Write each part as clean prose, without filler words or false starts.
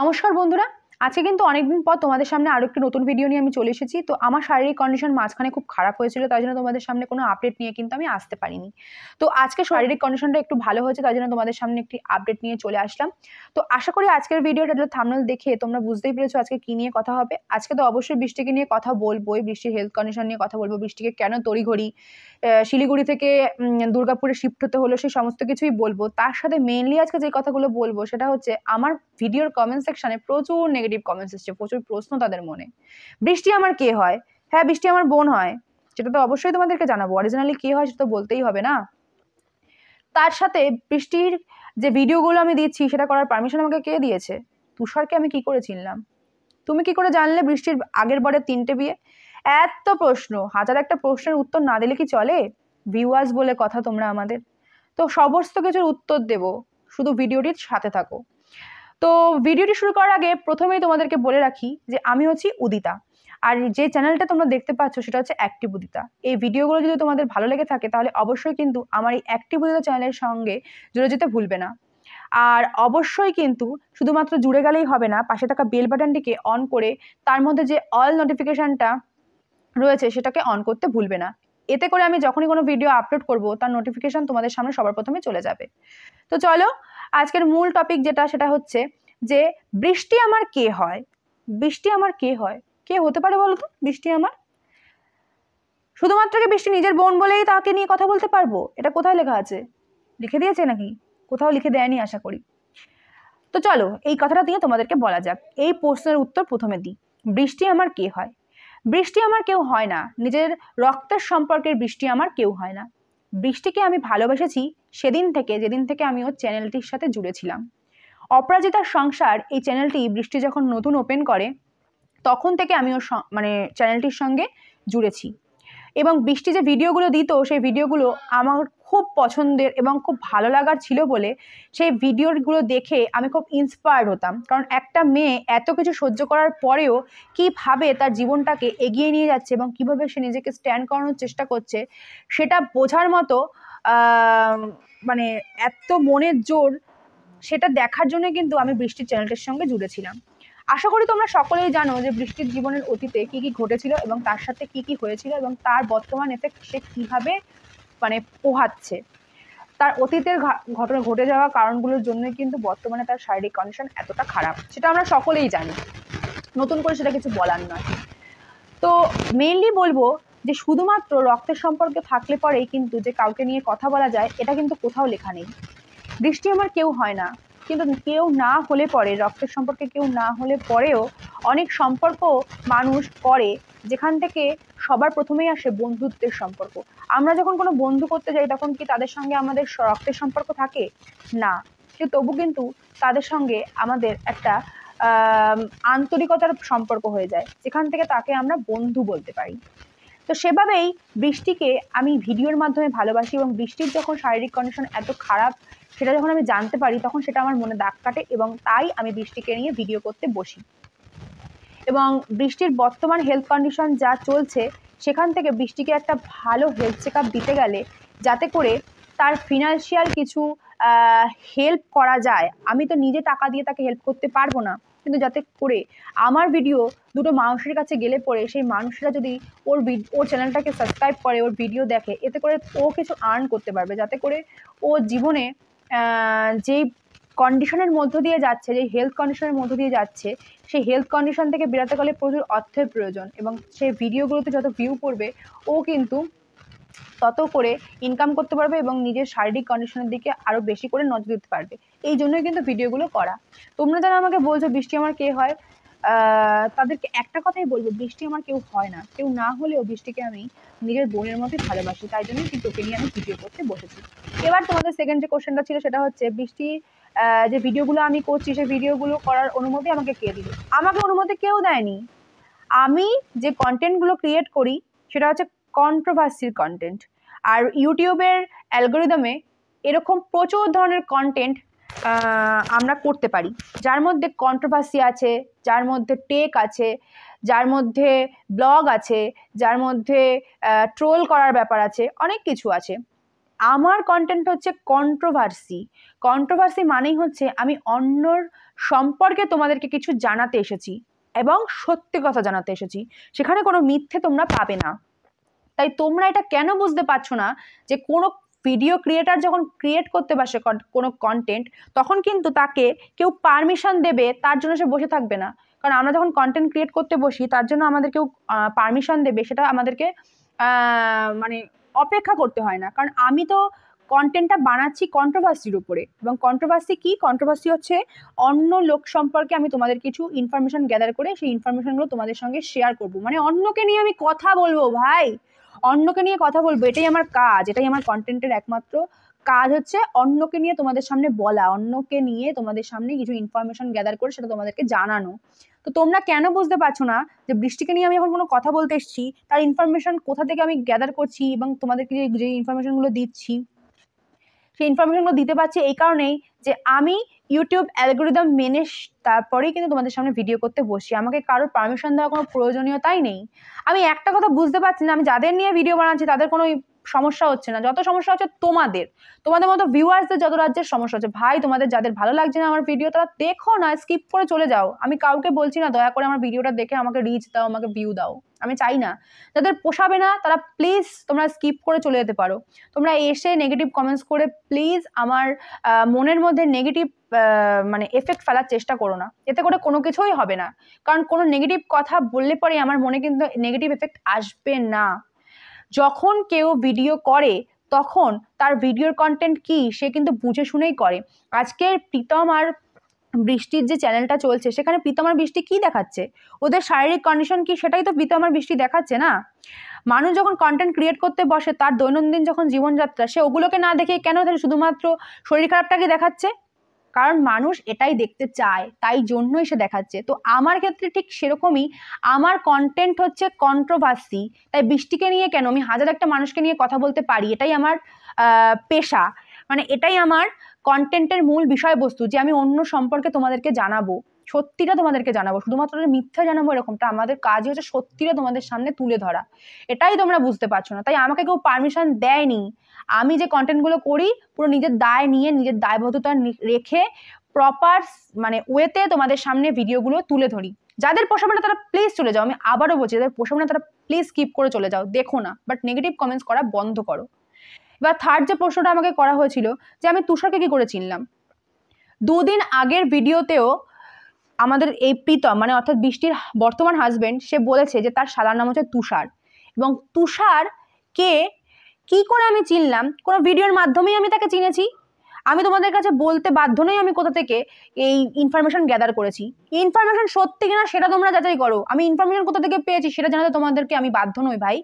নমস্কার বন্ধুরা, আজকে কিন্তু অনেকদিন পর তোমাদের সামনে আরো একটি নতুন ভিডিও নিয়ে আমি চলে এসেছি। তো আমার শারীরিক কন্ডিশন মাঝখানে খুব খারাপ হয়েছিল, তাই জন্য তোমাদের সামনে কোনো আপডেট নিয়ে কিন্তু আমি আসতে পারিনি। তো আজকে শারীরিক কন্ডিশনটা একটু ভালো হয়েছে, তাই জন্য তোমাদের সামনে একটি আপডেট নিয়ে চলে আসলাম। তো আশা করি আজকের ভিডিওটা থাম্বনেল দেখে তোমরা বুঝতেই পেরেছো আজকে কি নিয়ে কথা হবে। আজকে তো অবশ্যই বৃষ্টিকে নিয়ে কথা বলবোই, বৃষ্টির হেলথ কন্ডিশন নিয়ে কথা বলবো, বৃষ্টিকে কেন তড়িঘড়ি শিলিগুড়ি থেকে দুর্গাপুরে শিফট হতে হলো, সেই সমস্ত কিছুই বলবো। তার সাথে মেইনলি আজকে যে কথাগুলো বলবো সেটা হচ্ছে, আমার ভিডিওর কমেন্ট সেকশনে প্রচুর নেগেটিভ কমেন্টস এসছে, প্রচুর প্রশ্ন তাদের মনে। বৃষ্টি আমার কে হয়? হ্যাঁ, বৃষ্টি আমার বোন হয়, সেটা তো অবশ্যই তোমাদেরকে জানাবো। অরিজিনালি কে হয় সেটা তো বলতেই হবে না। তার সাথে বৃষ্টির যে ভিডিওগুলো আমি দিচ্ছি সেটা করার পারমিশন আমাকে কে দিয়েছে? তুষারকে আমি কি করে চিনলাম? তুমি কি করে জানলে বৃষ্টির আগের বারে 3টে বিয়ে? এত প্রশ্ন, হাজার একটা প্রশ্নের উত্তর না দিলে কি চলে? ভিউয়ার্স বলে কথা তোমরা আমাদের। তো সমস্ত কিছুর উত্তর দেব, শুধু ভিডিওটির সাথে থাকো। তো ভিডিওটি শুরু করার আগে প্রথমেই তোমাদেরকে বলে রাখি যে আমি হচ্ছি উদিতা, আর যে চ্যানেলটা তোমরা দেখতে পাচ্ছ সেটা হচ্ছে অ্যাক্টিভ উদিতা। এই ভিডিওগুলো যদি তোমাদের ভালো লেগে থাকে তাহলে অবশ্যই কিন্তু আমার এই অ্যাক্টিভ উদিতা চ্যানেলের সঙ্গে জুড়ে যেতে ভুলবে না। আর অবশ্যই কিন্তু শুধুমাত্র জুড়ে গেলেই হবে না, পাশে থাকা বেল বাটনটিকে অন করে তার মধ্যে যে অল নোটিফিকেশনটা রয়েছে সেটাকে অন করতে ভুলবে না। এতে করে আমি যখনই কোনো ভিডিও আপলোড করব তার নোটিফিকেশন তোমাদের সামনে সবার প্রথমে চলে যাবে। তো চলো, আজকের মূল টপিক যেটা সেটা হচ্ছে যে বৃষ্টি আমার কে হয়? বৃষ্টি আমার কে হয়? কে হতে পারে বলো তো বৃষ্টি আমার? শুধুমাত্র কি বৃষ্টি নিজের বোন বলেই তাকে নিয়ে কথা বলতে পারবো? এটা কোথায় লেখা আছে? লিখে দিয়েছে নাকি? কোথাও লিখে দেয়নি আশা করি। তো চলো এই কথাটা দিয়ে তোমাদেরকে বলা যাক। এই প্রশ্নের উত্তর প্রথমে দিই। বৃষ্টি আমার কে হয়? বৃষ্টি আমার কেউ হয় না, নিজের রক্তের সম্পর্কের বৃষ্টি আমার কেউ হয় না। বৃষ্টিকে আমি ভালোবেসেছি সেদিন থেকে যেদিন থেকে আমি ওর চ্যানেলটির সাথে জুড়েছিলাম। অপরাজিতার সংসার এই চ্যানেলটি বৃষ্টি যখন নতুন ওপেন করে তখন থেকে আমি ওর মানে চ্যানেলটির সঙ্গে জুড়েছি। এবং বৃষ্টি যে ভিডিওগুলো দিত সেই ভিডিওগুলো আমার খুব পছন্দের এবং খুব ভালো লাগার ছিল বলে সেই ভিডিওগুলো দেখে আমি খুব ইন্সপায়ার্ড হতাম। কারণ একটা মেয়ে এত কিছু সহ্য করার পরেও কীভাবে তার জীবনটাকে এগিয়ে নিয়ে যাচ্ছে এবং কীভাবে সে নিজেকে স্ট্যান্ড করানোর চেষ্টা করছে সেটা বোঝার মতো মানে এত মনের জোর, সেটা দেখার জন্য কিন্তু আমি বৃষ্টির চ্যানেলটির সঙ্গে জুড়েছিলাম। আশা করি তোমরা সকলেই জানো যে বৃষ্টির জীবনের অতীতে কি কি ঘটেছিল এবং তার সাথে কি কি হয়েছিল এবং তার বর্তমান এফেক্ট সে কিভাবে মানে পোহাচ্ছে। তার অতীতের ঘটনা ঘটে যাওয়া কারণগুলোর জন্যই কিন্তু বর্তমানে তার শারীরিক কন্ডিশন এতটা খারাপ, সেটা আমরা সকলেই জানি, নতুন করে সেটা কিছু বলার নয়। তো মেইনলি বলবো যে শুধুমাত্র রক্তের সম্পর্কে থাকলে পরেই কিন্তু যে কাউকে নিয়ে কথা বলা যায় এটা কিন্তু কোথাও লেখা নেই। বৃষ্টি আমার কেউ হয় না, কিন্তু কেউ না হলে পরে, রক্তের সম্পর্কে কেউ না হলে পরেও অনেক সম্পর্ক মানুষ করে যেখান থেকে সবার প্রথমেই আসে বন্ধুত্বের সম্পর্ক। আমরা যখন কোনো বন্ধু করতে যাই তখন কি তাদের সঙ্গে আমাদের রক্তের সম্পর্ক থাকে? না, কিন্তু তবু কিন্তু তাদের সঙ্গে আমাদের একটা আন্তরিকতার সম্পর্ক হয়ে যায়, যেখান থেকে তাকে আমরা বন্ধু বলতে পারি। তো সেভাবেই বৃষ্টিকে আমি ভিডিওর মাধ্যমে ভালোবাসি এবং বৃষ্টির যখন শারীরিক কন্ডিশন এত খারাপ সেটা যখন আমি জানতে পারি তখন সেটা আমার মনে দাগ কাটে এবং তাই আমি বৃষ্টিকে নিয়ে ভিডিও করতে বসি। এবং বৃষ্টির বর্তমান হেলথ কন্ডিশন যা চলছে সেখান থেকে বৃষ্টিকে একটা ভালো হেলথ চেক আপ দিতে গেলে যাতে করে তার ফিনান্সিয়াল কিছু হেল্প করা যায়। আমি তো নিজে টাকা দিয়ে তাকে হেল্প করতে পারবো না, কিন্তু যাতে করে আমার ভিডিও দুটো মানুষের কাছে গেলে পরে সেই মানুষরা যদি ওর চ্যানেলটাকে সাবস্ক্রাইব করে, ওর ভিডিও দেখে, এতে করে ও কিছু আর্ন করতে পারবে, যাতে করে ও জীবনে যেই কন্ডিশনের মধ্য দিয়ে যাচ্ছে, যে হেলথ কন্ডিশনের মধ্য দিয়ে যাচ্ছে, সেই হেলথ কন্ডিশন থেকে বেরোতে গেলে প্রচুর অর্থের প্রয়োজন এবং সেই ভিডিওগুলোতে যত ভিউ পড়বে ও কিন্তু তত করে ইনকাম করতে পারবে এবং নিজের শারীরিক কন্ডিশনের দিকে আরও বেশি করে নজর দিতে পারবে। এই জন্যই কিন্তু ভিডিওগুলো করা। তোমরা যারা আমাকে বলছো বৃষ্টি আমার কে হয়, তাদেরকে একটা কথাই বলবো, বৃষ্টি আমার কেউ হয় না, কেউ না হলেও বৃষ্টিকে আমি নিজের বোনের মতোই ভালোবাসি, তাই জন্যই কিন্তু ওকে নিয়ে আমি ভিডিও করতে বসেছি। এবার তোমাদের সেকেন্ড যে কোশ্চেনটা ছিল সেটা হচ্ছে, বৃষ্টি যে ভিডিওগুলো আমি করছি সেই ভিডিওগুলো করার অনুমতি আমাকে কে দিল? আমাকে অনুমতি কেউ দেয়নি। আমি যে কন্টেন্টগুলো ক্রিয়েট করি সেটা হচ্ছে কন্ট্রোভার্সির কন্টেন্ট, আর ইউটিউবের অ্যালগোরিদমে এরকম প্রচুর ধরনের কন্টেন্ট আমরা করতে পারি, যার মধ্যে কন্ট্রোভার্সি আছে, যার মধ্যে টেক আছে, যার মধ্যে ব্লগ আছে, যার মধ্যে ট্রোল করার ব্যাপার আছে, অনেক কিছু আছে। আমার কন্টেন্ট হচ্ছে কন্ট্রোভার্সি। কন্ট্রোভার্সি মানেই হচ্ছে আমি অন্যর সম্পর্কে তোমাদেরকে কিছু জানাতে এসেছি এবং সত্যি কথা জানাতে এসেছি, সেখানে কোনো মিথ্যে তোমরা পাবে না। তাই তোমরা এটা কেন বুঝতে পারছো না যে কোনো ভিডিও ক্রিয়েটার যখন ক্রিয়েট করতে বসে কোনো কন্টেন্ট, তখন কিন্তু তাকে কেউ পারমিশন দেবে তার জন্য সে বসে থাকবে না। কারণ আমরা যখন কন্টেন্ট ক্রিয়েট করতে বসি তার জন্য আমাদের কেউ পারমিশন দেবে, সেটা আমাদেরকে মানে অপেক্ষা করতে হয় না। কারণ আমি তো কন্টেন্টটা বানাচ্ছি কন্ট্রোভার্সির উপরে, এবং কন্ট্রোভার্সি কি? কন্ট্রোভার্সি হচ্ছে অন্য লোক সম্পর্কে আমি তোমাদের কিছু ইনফরমেশন গ্যাদার করে সেই ইনফরমেশনগুলো তোমাদের সঙ্গে শেয়ার করবো। মানে অন্যকে নিয়ে আমি কথা বলবো ভাই, অন্যকে নিয়ে কথা বলবো, এটাই আমার কাজ, এটাই আমার কন্টেন্টের একমাত্র কাজ হচ্ছে অন্যকে নিয়ে তোমাদের সামনে বলা, অন্যকে নিয়ে তোমাদের সামনে কিছু ইনফরমেশন গ্যাদার করে সেটা তোমাদেরকে জানানো। তো তোমরা কেন বুঝতে পারছো না যে বৃষ্টিকে নিয়ে আমি এখন কোনো কথা বলতে এসেছি, তার ইনফরমেশন কোথা থেকে আমি গ্যাদার করছি এবং তোমাদেরকে যে ইনফরমেশনগুলো দিচ্ছি সেই ইনফরমেশনগুলো দিতে পারছি এই কারণেই যে আমি ইউটিউব অ্যালগোরিদম মেনে তারপরেই কিন্তু তোমাদের সামনে ভিডিও করতে বসি। আমাকে কারোর পারমিশন দেওয়ার কোনো প্রয়োজনীয়তাই নেই। আমি একটা কথা বুঝতে পারছি না, আমি যাদের নিয়ে ভিডিও বানাচ্ছি তাদের কোনো সমস্যা হচ্ছে না, যত সমস্যা হচ্ছে তোমাদের মতো ভিউয়ার্সদের যত রাজ্যের সমস্যা হচ্ছে। ভাই তোমাদের যাদের ভালো লাগছে না আমার ভিডিও তারা দেখো না, স্কিপ করে চলে যাও। আমি কাউকে বলছি না দয়া করে আমার ভিডিওটা দেখে আমাকে রিচ দাও, আমাকে ভিউ দাও, আমি চাই না। যাদের পোষাবে না তারা প্লিজ তোমরা স্কিপ করে চলে যেতে পারো। তোমরা এসে নেগেটিভ কমেন্টস করে প্লিজ আমার মনের মধ্যে নেগেটিভ মানে এফেক্ট ফেলার চেষ্টা করো না, এতে করে কোনো কিছুই হবে না। কারণ কোনো নেগেটিভ কথা বললে পরে আমার মনে কিন্তু নেগেটিভ এফেক্ট আসবে না। যখন কেউ ভিডিও করে তখন তার ভিডিওর কন্টেন্ট কি সে কিন্তু বুঝে শুনেই করে। আজকের প্রীতম আর বৃষ্টির যে চ্যানেলটা চলছে সেখানে প্রীতম আর বৃষ্টি কি দেখাচ্ছে, ওদের শারীরিক কন্ডিশন কি সেটাই তো প্রীতম আর বৃষ্টি দেখাচ্ছে না। মানুষ যখন কন্টেন্ট ক্রিয়েট করতে বসে তার দৈনন্দিন যখন জীবনযাত্রা, সে ওগুলোকে না দেখে কেন তাহলে শুধুমাত্র শরীর খারাপটাকে দেখাচ্ছে? কারণ মানুষ এটাই দেখতে চায়, তাই জন্যই সে দেখাচ্ছে। তো আমার ক্ষেত্রে ঠিক সেরকমই, আমার কন্টেন্ট হচ্ছে কন্ট্রোভার্সি। তাই বৃষ্টিকে নিয়ে কেন, আমি হাজার একটা মানুষকে নিয়ে কথা বলতে পারি, এটাই আমার পেশা। মানে এটাই আমার কন্টেন্টের মূল বিষয়বস্তু, যে আমি অন্য সম্পর্কে তোমাদেরকে জানাবো, সত্যিটা তোমাদেরকে জানাবো। শুধুমাত্র মিথ্যা জানাবো এরকমটা আমাদের কাজই হচ্ছে সত্যিটা তোমাদের সামনে তুলে ধরা। এটাই তোমরা বুঝতে পারছো না। তাই আমাকে কেউ পারমিশন দেয়নি। আমি যে কন্টেন্টগুলো করি পুরো নিজের দায় নিয়ে, নিজের দায়বদ্ধতা রেখে প্রপার মানে ওয়েতে তোমাদের সামনে ভিডিওগুলো তুলে ধরি। যাদের পোষাবে না তারা প্লিজ চলে যাও, আমি আবারও বলছি, যাদের পোষাবে না তারা প্লিজ স্কিপ করে চলে যাও, দেখো না, বাট নেগেটিভ কমেন্টস করা বন্ধ করো। এবার থার্ড যে প্রশ্নটা আমাকে করা হয়েছিল যে আমি তুষারকে কি করে চিনলাম, 2 দিন আগের ভিডিওতেও আমাদের এই প্রীতম মানে অর্থাৎ বৃষ্টির বর্তমান হাজবেন্ড, সে বলেছে যে তার শালার নাম হচ্ছে তুষার। এবং তুষারকে কি করে আমি চিনলাম, কোনো ভিডিওর মাধ্যমেই আমি তাকে চিনেছি। আমি তোমাদের কাছে বলতে বাধ্য নই আমি কোথা থেকে এই ইনফরমেশন গ্যাদার করেছি। ইনফরমেশন সত্যি কিনা সেটা তোমরা যাচাই করো, আমি ইনফরমেশন কোথা থেকে পেয়েছি সেটা জানাতে তোমাদেরকে আমি বাধ্য নই ভাই।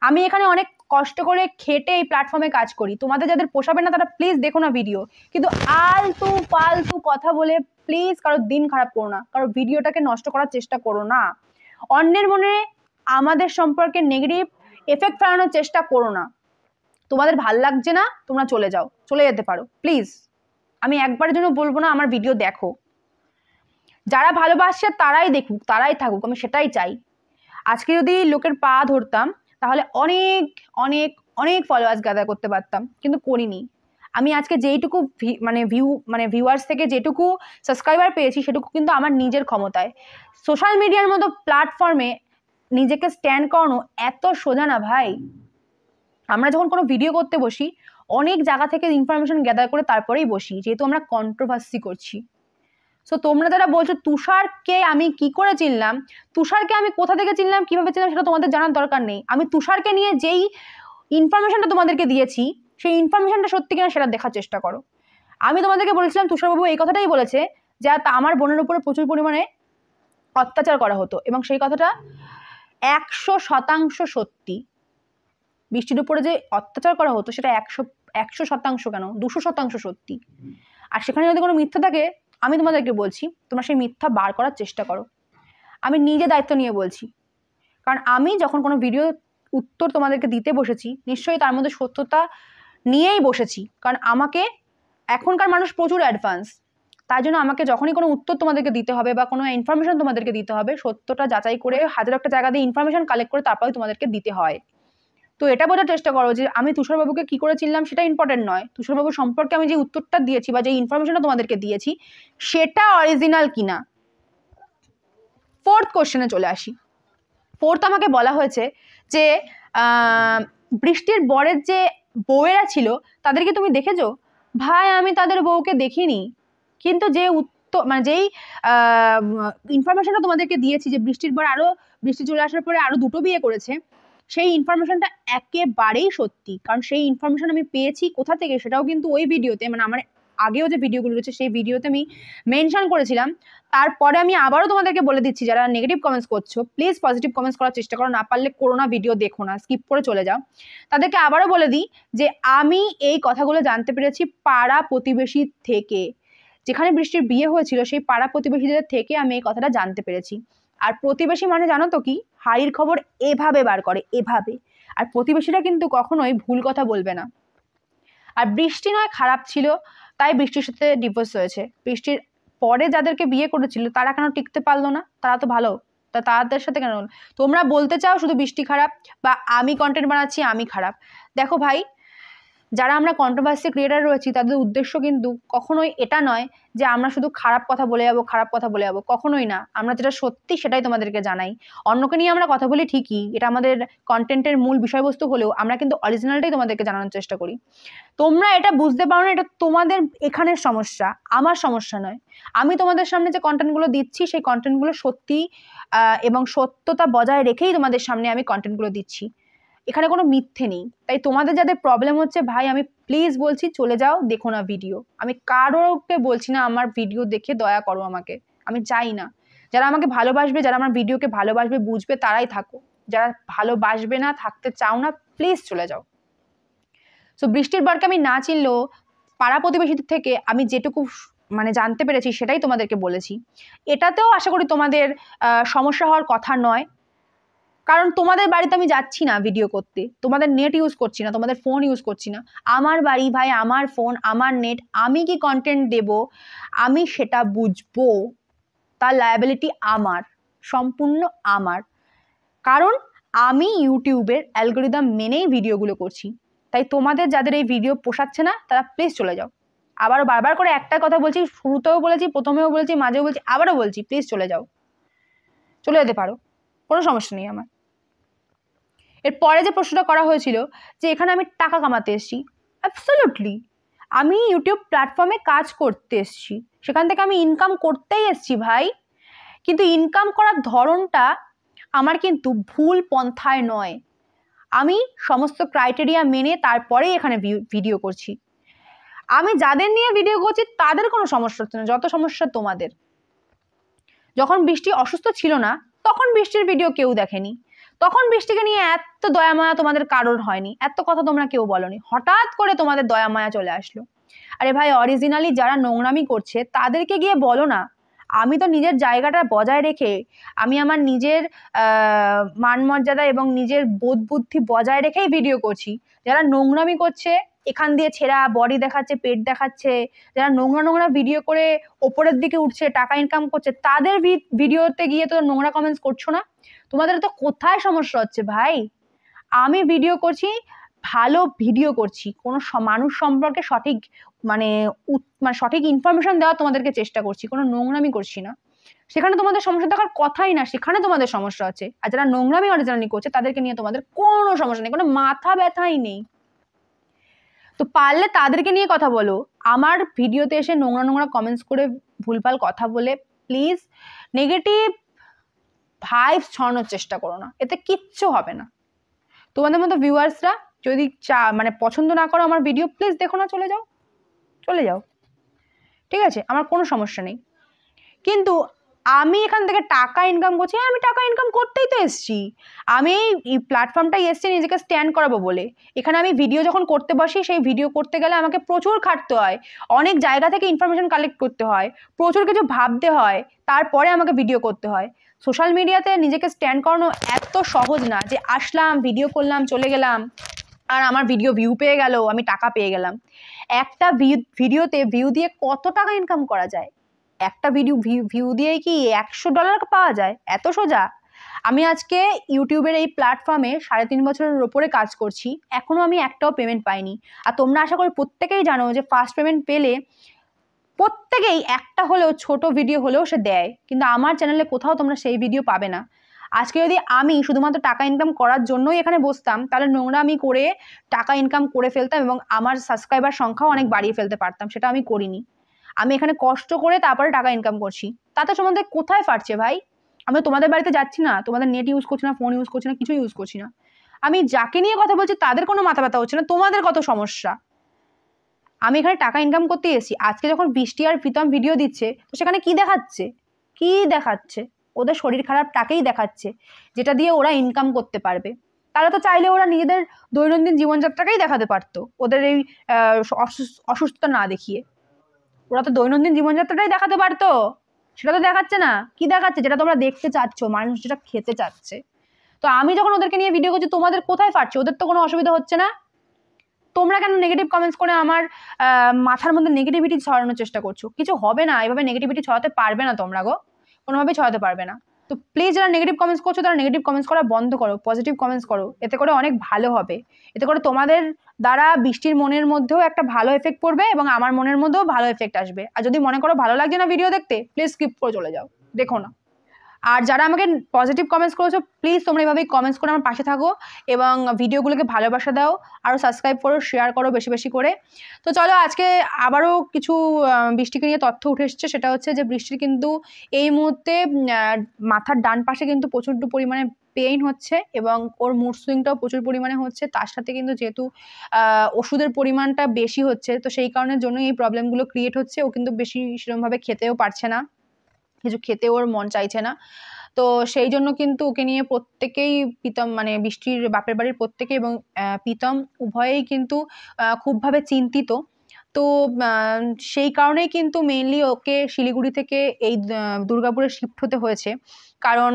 আমি এখানে অনেক কষ্ট করে খেটে এই প্ল্যাটফর্মে কাজ করি। তোমাদের যাদের পোষাবে না তারা প্লিজ দেখো না ভিডিও, কিন্তু আলতু ফালতু কথা বলে প্লিজ কারোর দিন খারাপ করো না, কারোর ভিডিওটাকে নষ্ট করার চেষ্টা করো না, অন্যের মনে আমাদের সম্পর্কে নেগেটিভ এফেক্ট ফেলানোর চেষ্টা করো না। তোমাদের ভাল লাগছে না তোমরা চলে যাও, চলে যেতে পারো প্লিজ। আমি একবারের জন্য বলবো না আমার ভিডিও দেখো, যারা ভালোবাসছে তারাই দেখুক, তারাই থাকুক, আমি সেটাই চাই। আজকে যদি লোকের পা ধরতাম তাহলে অনেক অনেক অনেক ফলোয়ার্স গ্যাদার করতে পারতাম, কিন্তু করিনি। আমি আজকে যেইটুকু ভিউয়ার্স থেকে যেটুকু সাবস্ক্রাইবার পেয়েছি সেটুকু কিন্তু আমার নিজের ক্ষমতায়। সোশ্যাল মিডিয়ার মতো প্ল্যাটফর্মে নিজেকে স্ট্যান্ড করানো এত সোজা না ভাই। আমরা যখন কোনো ভিডিও করতে বসি অনেক জায়গা থেকে ইনফরমেশন গ্যাদার করে তারপরেই বসি, যেহেতু আমরা কন্ট্রোভার্সি করছি। সো তোমরা যারা বলছো তুষারকে আমি কি করে চিনলাম, তুষারকে আমি কোথা থেকে চিনলাম, কিভাবে চিনলাম সেটা তোমাদের জানার দরকার নেই। আমি তুষারকে নিয়ে যেই ইনফরমেশনটা তোমাদেরকে দিয়েছি সেই ইনফরমেশনটা সত্যি কিনা সেটা দেখার চেষ্টা করো। আমি তোমাদেরকে বলেছিলাম তুষারবাবু এই কথাটাই বলেছে যে আমার বোনের উপরে প্রচুর পরিমাণে অত্যাচার করা হতো, এবং সেই কথাটা 100% সত্যি। বৃষ্টির উপরে যে অত্যাচার করা হতো সেটা 100% কেন 200% সত্যি। আর সেখানে যদি কোনো মিথ্যা থাকে আমি তোমাদেরকে বলছি তোমরা সেই মিথ্যা বার করার চেষ্টা করো। আমি নিজে দায়িত্ব নিয়ে বলছি, কারণ আমি যখন কোনো ভিডিও উত্তর তোমাদেরকে দিতে বসেছি নিশ্চয়ই তার মধ্যে সত্যতা নিয়েই বসেছি। কারণ আমাকে এখনকার মানুষ প্রচুর অ্যাডভান্স, তাই জন্য আমাকে যখনই কোনো উত্তর তোমাদেরকে দিতে হবে বা কোনো ইনফরমেশন তোমাদেরকে দিতে হবে সত্যটা যাচাই করে হাজার একটা জায়গা দিয়ে ইনফরমেশন কালেক্ট করে তারপরে তোমাদেরকে দিতে হয়। তো এটা বোঝার চেষ্টা করো যে আমি তুষারবাবুকে কি করে চিনলাম সেটা ইম্পর্টেন্ট নয়, তুষারবাবু সম্পর্কে আমি যে উত্তরটা দিয়েছি বা যে ইনফরমেশনটা তোমাদেরকে দিয়েছি সেটা অরিজিনাল কিনা। ফোর্থ কোশ্চেনে চলে আসি। ফোর্থ আমাকে বলা হয়েছে যে বৃষ্টির বরের যে বউয়েরা ছিল তাদেরকে তুমি দেখেছো? ভাই আমি তাদের বউকে দেখিনি, কিন্তু যে উত্তর মানে যেই ইনফরমেশনটা তোমাদেরকে দিয়েছি যে বৃষ্টির বর বৃষ্টি চলে আসার পরে আরো 2টো বিয়ে করেছে, সেই ইনফরমেশনটা একেবারেই সত্যি। কারণ সেই ইনফরমেশন আমি পেয়েছি কোথা থেকে সেটাও কিন্তু ওই ভিডিওতে, মানে আমার আগেও যে ভিডিওগুলো রয়েছে সেই ভিডিওতে আমি মেনশন করেছিলাম। তারপরে আমি আবারও তোমাদেরকে বলে দিচ্ছি, যারা নেগেটিভ কমেন্টস করছো প্লিজ পজিটিভ কমেন্টস করার চেষ্টা করো, না পারলে করোনা ভিডিও দেখো না, স্কিপ করে চলে যাও। তাদেরকে আবারও বলে দিই যে আমি এই কথাগুলো জানতে পেরেছি পাড়া প্রতিবেশী থেকে, যেখানে বৃষ্টির বিয়ে হয়েছিল সেই পাড়া প্রতিবেশীদের থেকে আমি এই কথাটা জানতে পেরেছি। আর প্রতিবেশী মানে জানো তো কি, হাড়ির খবর এভাবে বার করে, এভাবে। আর প্রতিবেশীরা কিন্তু কখনোই ভুল কথা বলবে না। আর বৃষ্টি নয় খারাপ ছিল তাই বৃষ্টির সাথে ডিভোর্স হয়েছে, বৃষ্টির পরে যাদেরকে বিয়ে করেছিল তারা কেন টিকতে পারলো না? তারা তো ভালো, তা তাদের সাথে কেন? তোমরা বলতে চাও শুধু বৃষ্টি খারাপ বা আমি কন্টেন্ট বানাচ্ছি আমি খারাপ। দেখো ভাই, যারা আমরা কন্ট্রোভার্সি ক্রিয়েটার রয়েছি তাদের উদ্দেশ্য কিন্তু কখনোই এটা নয় যে আমরা শুধু খারাপ কথা বলে যাবো, খারাপ কথা বলে যাবো, কখনোই না। আমরা যেটা সত্যি সেটাই তোমাদেরকে জানাই। অন্যকে নিয়ে আমরা কথা বলি ঠিকই, এটা আমাদের কন্টেন্টের মূল বিষয়বস্তু হলেও আমরা কিন্তু অরিজিনালটাই তোমাদেরকে জানানোর চেষ্টা করি। তোমরা এটা বুঝতে পারো না, এটা তোমাদের এখানের সমস্যা, আমার সমস্যা নয়। আমি তোমাদের সামনে যে কন্টেন্টগুলো দিচ্ছি সেই কন্টেন্টগুলো সত্যি এবং সত্যতা বজায় রেখেই তোমাদের সামনে আমি কন্টেন্টগুলো দিচ্ছি, এখানে কোনো মিথ্যে নেই। তাই তোমাদের যাদের প্রবলেম হচ্ছে ভাই আমি প্লিজ বলছি চলে যাও, দেখো না ভিডিও। আমি কারোকে বলছি না আমার ভিডিও দেখে দয়া করো আমাকে, আমি চাই না। যারা আমাকে ভালোবাসবে, যারা আমার ভিডিওকে ভালোবাসবে বুঝবে তারাই থাকো, যারা ভালোবাসবে না, থাকতে চাও না, প্লিজ চলে যাও। সো বৃষ্টির বরকে আমি না চিনলেও পাড়া প্রতিবেশীদের থেকে আমি যেটুকু মানে জানতে পেরেছি সেটাই তোমাদেরকে বলেছি। এটাতেও আশা করি তোমাদের সমস্যা হওয়ার কথা নয়, কারণ তোমাদের বাড়িতে আমি যাচ্ছি না ভিডিও করতে, তোমাদের নেট ইউজ করছি না, তোমাদের ফোন ইউজ করছি না। আমার বাড়ি ভাই, আমার ফোন, আমার নেট, আমি কি কন্টেন্ট দেব আমি সেটা বুঝবো, তার লায়াবিলিটি আমার, সম্পূর্ণ আমার। কারণ আমি ইউটিউবের অ্যালগোরিদম মেনেই ভিডিওগুলো করছি। তাই তোমাদের যাদের এই ভিডিও পোষাচ্ছে না তারা প্লিজ চলে যাও। আবারও বারবার করে একটা কথা বলছি, শুরুতেও বলেছি, প্রথমেও বলেছি, মাঝেও বলছি, আবারও বলছি, প্লিজ চলে যাও, চলে যেতে পারো, কোনো সমস্যা নেই আমার। এরপরে যে প্রশ্নটা করা হয়েছিল যে এখানে আমি টাকা কামাতে এসেছি, অ্যাবসলিউটলি আমি ইউটিউব প্ল্যাটফর্মে কাজ করতে এসেছি, সেখান থেকে আমি ইনকাম করতেই এসেছি ভাই। কিন্তু ইনকাম করার ধরনটা আমার কিন্তু ভুল পন্থায় নয়, আমি সমস্ত ক্রাইটেরিয়া মেনে তারপরেই এখানে ভিডিও করছি। আমি যাদের নিয়ে ভিডিও করছি তাদের কোনো সমস্যা হচ্ছে না, যত সমস্যা তোমাদের। যখন বৃষ্টি অসুস্থ ছিল না তখন বৃষ্টির ভিডিও কেউ দেখেনি, তখন বৃষ্টিকে নিয়ে এত দয়া মায়া তোমাদের কারোর হয়নি, এত কথা তোমরা কেউ বলনি, হঠাৎ করে তোমাদের দয়া মায়া চলে আসলো। আরে ভাই, অরিজিনালি যারা নোংরামি করছে তাদেরকে গিয়ে বলো না। আমি তো নিজের জায়গাটা বজায় রেখে, আমি আমার নিজের মান মর্যাদা এবং নিজের বোধ বুদ্ধি বজায় রেখেই ভিডিও করছি। যারা নোংরামি করছে, এখান দিয়ে ছেঁড়া বডি দেখাচ্ছে, পেট দেখাচ্ছে, যারা নোংরা নোংরা ভিডিও করে ওপরের দিকে উঠছে, টাকা ইনকাম করছে, তাদের ভিডিওতে গিয়ে তো নোংরা কমেন্টস করছো না। তোমাদের তো কোথায় সমস্যা হচ্ছে ভাই? আমি ভিডিও করছি, ভালো ভিডিও করছি, কোনো মানুষ সম্পর্কে সঠিক মানে সঠিক ইনফরমেশন দেওয়ার তোমাদেরকে চেষ্টা করছি, কোনো নোংরামি করছি না। সেখানে তোমাদের সমস্যা থাকার কথাই না, সেখানে তোমাদের সমস্যা আছে। আর যারা নোংরামি অরিজিনালি করছে তাদেরকে নিয়ে তোমাদের কোনো সমস্যা নেই, কোনো মাথা ব্যথাই নেই। তো পারলে তাদেরকে নিয়ে কথা বলো। আমার ভিডিওতে এসে নোংরা নোংরা কমেন্টস করে ভুলভাল কথা বলে প্লিজ নেগেটিভ ভাইবস ছড়ানোর চেষ্টা করো না, এতে কিচ্ছু হবে না। তোমাদের মতো ভিউয়ার্সরা যদি মানে পছন্দ না করো আমার ভিডিও, প্লিজ দেখো না, চলে যাও, চলে যাও, ঠিক আছে, আমার কোনো সমস্যা নেই। কিন্তু আমি এখান থেকে টাকা ইনকাম করছি, আমি টাকা ইনকাম করতেই তো এসছি। আমি এই প্ল্যাটফর্মটাই এসছি নিজেকে স্ট্যান্ড করাবো বলে। এখানে আমি ভিডিও যখন করতে বসি, সেই ভিডিও করতে গেলে আমাকে প্রচুর খাটতে হয়, অনেক জায়গা থেকে ইনফরমেশন কালেক্ট করতে হয়, প্রচুর কিছু ভাবতে হয়, তারপরে আমাকে ভিডিও করতে হয়। সোশ্যাল মিডিয়াতে নিজেকে স্ট্যান্ড করানো এত সহজ না যে আসলাম, ভিডিও করলাম, চলে গেলাম, আর আমার ভিডিও ভিউ পেয়ে গেল, আমি টাকা পেয়ে গেলাম। একটা ভিডিওতে ভিউ দিয়ে কত টাকা ইনকাম করা যায়? একটা ভিউ দিয়েই কি $100 পাওয়া যায়? এত সোজা? আমি আজকে ইউটিউবের এই প্ল্যাটফর্মে 3.5 বছরের ওপরে কাজ করছি, এখনও আমি একটাও পেমেন্ট পাইনি। আর তোমরা আশা করি প্রত্যেকেই জানো যে ফার্স্ট পেমেন্ট পেলে প্রত্যেকেই একটা হলেও ছোট ভিডিও হলেও সে দেয়, কিন্তু আমার চ্যানেলে কোথাও তোমরা সেই ভিডিও পাবে না। আজকে যদি আমি শুধুমাত্র টাকা ইনকাম করার জন্যই এখানে বসতাম, তাহলে নোংরামি করে টাকা ইনকাম করে ফেলতাম এবং আমার সাবস্ক্রাইবার সংখ্যাও অনেক বাড়িয়ে ফেলতে পারতাম। সেটা আমি করিনি। আমি এখানে কষ্ট করে তারপরে টাকা ইনকাম করছি। তাতে সম্বন্ধে কোথায় ফাটছে ভাই? আমি তোমাদের বাড়িতে যাচ্ছি না, তোমাদের নেট ইউজ করছি না, ফোন ইউজ করছি না, কিছু ইউজ করছি না। আমি যাকে নিয়ে কথা বলছি তাদের কোনো মাথা ব্যথা হচ্ছে না, তোমাদের কত সমস্যা। আমি এখানে টাকা ইনকাম করতে এসেছি। আজকে যখন বৃষ্টি আর প্রীতম ভিডিও দিচ্ছে, তো সেখানে কি দেখাচ্ছে? কি দেখাচ্ছে? ওদের শরীর খারাপটাকেই দেখাচ্ছে, যেটা দিয়ে ওরা ইনকাম করতে পারবে। তারা তো চাইলে ওরা নিজেদের দৈনন্দিন জীবনযাত্রাকেই দেখাতে পারতো, ওদের এই অসুস্থতা না দেখিয়ে। ওরা তো দৈনন্দিন জীবনযাত্রাটাই দেখাতে পারতো, সেটা তো দেখাচ্ছে না। কি দেখাচ্ছে? যেটা তোমরা দেখতে চাচ্ছ, মানুষ যেটা খেতে চাচ্ছে। তো আমি যখন ওদেরকে নিয়ে ভিডিও করছি, তোমাদের কোথায় ফাটছে? ওদের তো কোনো অসুবিধা হচ্ছে না। তোমরা কেন নেগেটিভ কমেন্টস করে আমার মাথার মধ্যে নেগেটিভিটি ছড়ানোর চেষ্টা করছো? কিছু হবে না, এভাবে নেগেটিভিটি ছড়াতে পারবে না তোমরা গো, কোনোভাবেই ছড়াতে পারবে না। তো প্লিজ যারা নেগেটিভ কমেন্টস করছো তারা নেগেটিভ কমেন্টস করা বন্ধ করো, পজিটিভ কমেন্টস করো। এতে করে অনেক ভালো হবে। এতে করে তোমাদের দ্বারা বৃষ্টির মনের মধ্যেও একটা ভালো এফেক্ট পড়বে এবং আমার মনের মধ্যেও ভালো এফেক্ট আসবে। আর যদি মনে করো ভালো লাগছে না ভিডিও দেখতে, প্লিজ স্কিপ করে চলে যাও, দেখো না। আর যারা আমাকে পজিটিভ কমেন্টস করেছো, প্লিজ তোমরা এভাবেই কমেন্টস করে আমার পাশে থাকো এবং ভিডিওগুলোকে ভালোবাসা দাও, আরও সাবস্ক্রাইব করো, শেয়ার করো বেশি বেশি করে। তো চলো, আজকে আবারও কিছু বৃষ্টিকে নিয়ে তথ্য উঠে এসছে। সেটা হচ্ছে যে বৃষ্টির কিন্তু এই মুহূর্তে মাথার ডান পাশে কিন্তু প্রচুর পরিমাণে পেইন হচ্ছে এবং ওর মুড সুইংটাও প্রচুর পরিমাণে হচ্ছে। তার সাথে কিন্তু যেহেতু ওষুধের পরিমাণটা বেশি হচ্ছে, তো সেই কারণের জন্য এই প্রবলেমগুলো ক্রিয়েট হচ্ছে। ও কিন্তু বেশি সেরকমভাবে খেতেও পারছে না, কিছু খেতে ওর মন চাইছে না। তো সেই জন্য কিন্তু ওকে নিয়ে প্রত্যেকেই, প্রীতম মানে বৃষ্টির বাপের বাড়ির প্রত্যেকে এবং প্রীতম উভয়েই কিন্তু খুবভাবে চিন্তিত। তো সেই কারণেই কিন্তু মেইনলি ওকে শিলিগুড়ি থেকে এই দুর্গাপুরে শিফট হতে হয়েছে। কারণ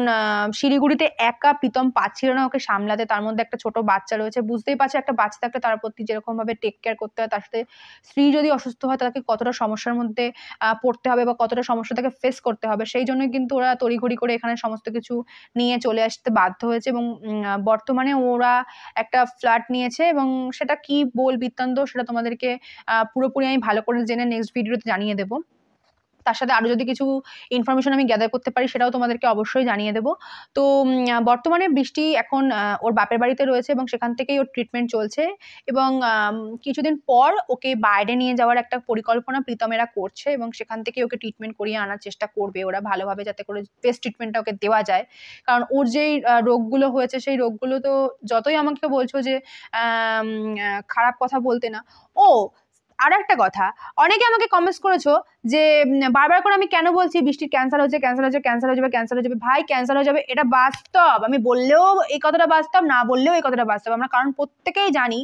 শিলিগুড়িতে একা প্রীতম পাচ্ছিল না ওকে সামলাতে। তার মধ্যে একটা ছোট বাচ্চা রয়েছে, বুঝতেই পারছে একটা বাচ্চা থাকলে তার প্রতি যেরকমভাবে টেক কেয়ার করতে হয়, তার সাথে স্ত্রী যদি অসুস্থ হয় তাকে কতটা সমস্যার মধ্যে পড়তে হবে বা কতটা সমস্যা তাকে ফেস করতে হবে। সেই জন্যই কিন্তু ওরা তড়িঘড়ি করে এখানে সমস্ত কিছু নিয়ে চলে আসতে বাধ্য হয়েছে এবং বর্তমানে ওরা একটা ফ্ল্যাট নিয়েছে এবং সেটা কি বৃত্তান্ত সেটা তোমাদেরকে পুরোপুরি আমি ভালো করে জেনে নেক্সট ভিডিওতে জানিয়ে দেবো। তার সাথে আরও যদি কিছু ইনফরমেশন আমি গ্যাদার করতে পারি সেটাও তোমাদেরকে অবশ্যই জানিয়ে দেবো। তো বর্তমানে বৃষ্টি এখন ওর বাপের বাড়িতে রয়েছে এবং সেখান থেকেই ওর ট্রিটমেন্ট চলছে এবং কিছুদিন পর ওকে বাইরে নিয়ে যাওয়ার একটা পরিকল্পনা প্রীতমেরা করছে এবং সেখান থেকে ওকে ট্রিটমেন্ট করিয়ে আনার চেষ্টা করবে ওরা ভালোভাবে, যাতে করে বেস্ট ট্রিটমেন্টটা ওকে দেওয়া যায়। কারণ ওর যেই রোগগুলো হয়েছে সেই রোগগুলো তো, যতই আমাকে বলছো যে খারাপ কথা বলতে না। ও আর একটা কথা, অনেকে আমাকে কমেন্টস করেছো যে বারবার করে আমি কেন বলছি বৃষ্টির ক্যান্সার হচ্ছে, ক্যান্সার হচ্ছে, ক্যান্সার হয়ে যাবে, ক্যান্সার হয়ে যাবে। ভাই, ক্যান্সার হয়ে যাবে এটা বাস্তব। আমি বললেও এই কথাটা বাস্তব, না বললেও এই কথাটা বাস্তব। আমরা কারণ প্রত্যেকেই জানি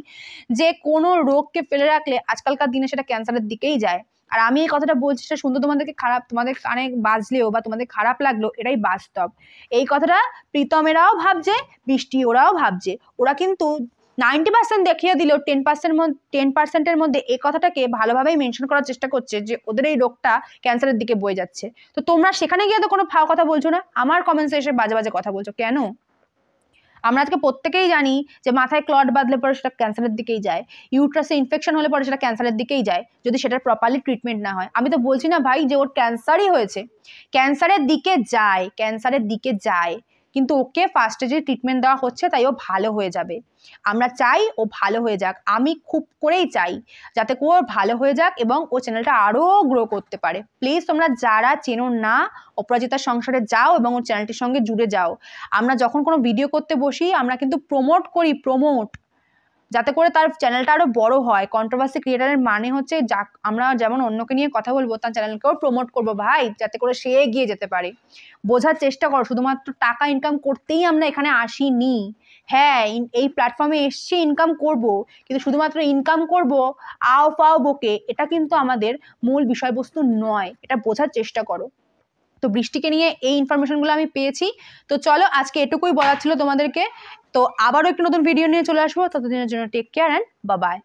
যে কোনো রোগকে ফেলে রাখলে আজকালকার দিনে সেটা ক্যান্সারের দিকেই যায়। আর আমি এই কথাটা বলছি, সেটা শুনতে তোমাদেরকে খারাপ, তোমাদের কানে বাজলেও বা তোমাদের খারাপ লাগলো, এটাই বাস্তব। এই কথাটা প্রীতমেরাও ভাবছে, বৃষ্টি ওরাও ভাবছে। ওরা কিন্তু 90% দেখিয়ে দিলেও 10%-এর মধ্যে এই কথাটাকে ভালোভাবেই মেনশন করার চেষ্টা করছে যে ওদের এই রোগটা ক্যান্সারের দিকে বয়ে যাচ্ছে। তো তোমরা সেখানে গিয়ে তো কোনো ফাও কথা বলছো না, আমার কমেন্টসে এসে বাজে বাজে কথা বলছো কেন? আমরা আজকে প্রত্যেকেই জানি যে মাথায় ক্লট বাঁধলে পরে সেটা ক্যান্সারের দিকেই যায়, ইউট্রাসে ইনফেকশন হলে পরে সেটা ক্যান্সারের দিকেই যায় যদি সেটার প্রপারলি ট্রিটমেন্ট না হয়। আমি তো বলছি না ভাই যে ওর ক্যান্সারই হয়েছে, ক্যান্সারের দিকে যায়, ক্যান্সারের দিকে যায়, কিন্তু ওকে ফার্স্ট স্টেজে ট্রিটমেন্ট দেওয়া হচ্ছে, তাই ও ভালো হয়ে যাবে। আমরা চাই ও ভালো হয়ে যাক, আমি খুব করেই চাই যাতে ও ভালো হয়ে যাক এবং ও চ্যানেলটা আরও গ্রো করতে পারে। প্লিজ তোমরা যারা চেনো না, অপরাজিতার সংসারে যাও এবং ওর চ্যানেলটির সঙ্গে জুড়ে যাও। আমরা যখন কোনো ভিডিও করতে বসি আমরা কিন্তু প্রমোট করি, যাতে করে তার চ্যানেলটা আরও বড় হয়। কন্ট্রোভার্সি ক্রিয়েটারের মানে হচ্ছে আমরা যেমন অন্যকে নিয়ে কথা বলবো, তার চ্যানেলকেও প্রমোট করবো ভাই, যাতে করে সে এগিয়ে যেতে পারে। বোঝার চেষ্টা করো, শুধুমাত্র টাকা ইনকাম করতেই আমরা এখানে আসিনি। হ্যাঁ, এই প্ল্যাটফর্মে এসছি ইনকাম করব, কিন্তু শুধুমাত্র ইনকাম করব আও ফাও বকে, এটা কিন্তু আমাদের মূল বিষয়বস্তু নয়। এটা বোঝার চেষ্টা করো। তো বৃষ্টিকে নিয়ে এই ইনফরমেশনগুলো আমি পেয়েছি। তো চলো, আজকে এটুকুই বলার ছিল তোমাদেরকে। তো আবারও একটি নতুন ভিডিও নিয়ে চলে আসবো, ততদিনের জন্য take care and bye by.